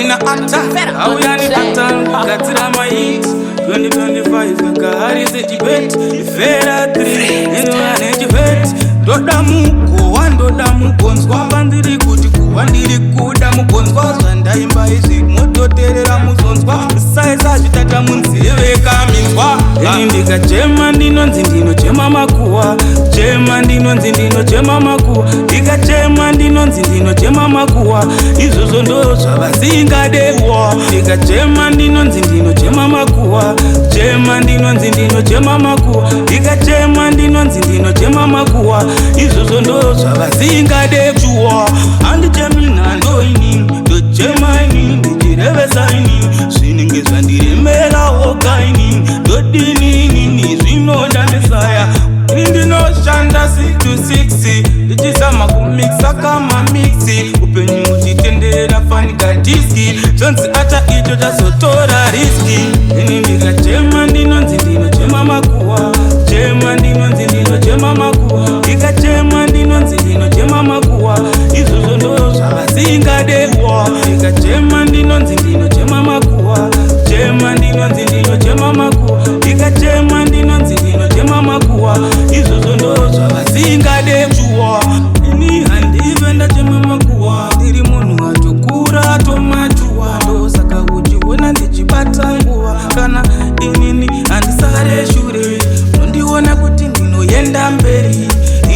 na ata auyani ata katira mahit 2025 kaharize debate ifera 3 inoane debate ndoda muko ndoda mukonzwa bandiri kuti kuwa ndiri kuda mukonzwa zvandaimba izvi mototerera muzonzwa saiza zvitata munzive kaminzwa ini ndikachema ndinonzi ndinochema makuwa chema ndinonzi ndinochema makuwa ndikachema ndinonzi ndinochema makuwa izvozvo ndo zvavasingadewa ndikachema ndinonzi ndinochema makuwa chema ndinonzi ndinochema makuwa ndikachema ndinonzi ndinochema makuwa izvozvo ndo zvavasingadewa handichemina ndoini ndochema ini ndichirevesa ini zvinenge zvandiremerawo kaini ndodinini zvinoda mesaya ini ndinoshanda 6 to 6 ndichizama kumikisa kama mixi upenyu uchitenderera fanika diski zvonzi ata icho chazotora riski ini ndikachema ndinonzi ndinochema makuwa chema ndinonzi ndinochema makuwa ndikachema ndinonzi ndinochema makuwa izvozvo ndo zvavasingadewa ndikachema ndinonzi ndinochema makuwa chema ndinonzi ndinochema makuwa ndikachema ndinonzi ndinochema makuwa izvozvo ndo zvavasingadewa ini handive ndachema makuwa ndiri munhu atokura atomatuwa ndosaka uchiona ndichibata nguva kana inini handisare shure nondiona kuti ndinoenda mberi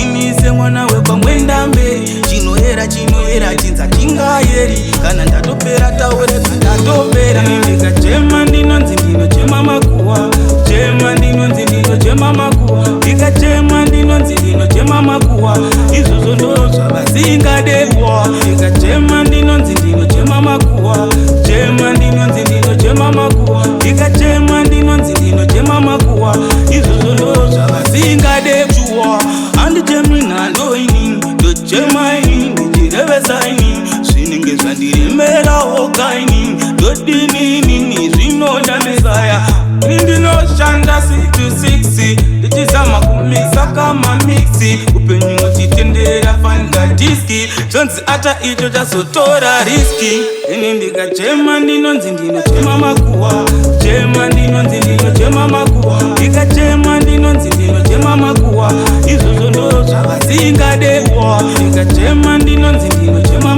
ini semwana wekwamwenda mberi chinoera chinza chingayeri kana ndatopera taureka ndatopera ndikachema ndinonzi ndinochema makuwa chema ndinonzi ndinochema makuwa ndikachema ndinonzi ndinochema makuwa izvozvo ndo zvavasingadewa ndikachema ndinonzi ndinochema makuwa chema ndinonzi ndinochema makuwa ndikachema ndinonzi ndinochema makuwa izvozvo ndo zvavasingadewa handichemina ndoini ndochema ini ndichirevesa ini zvinenge zvandiremerawo kaini ndodinini zvinoda mesaya ini ndinoshanda 6 to 6 ndichizama kumikisa kama mixi upenyu uchitenderera fanika diski zvonzi ata icho chazotora riski ini ndikachema ndinonzi ndinochema makuwa chema ndinonzi ndinochema makuwa ndikachema ndinonzi ndinochema makuwa izvozvo ndo zvavasingadewa ndikachema ndinonzi ndinochema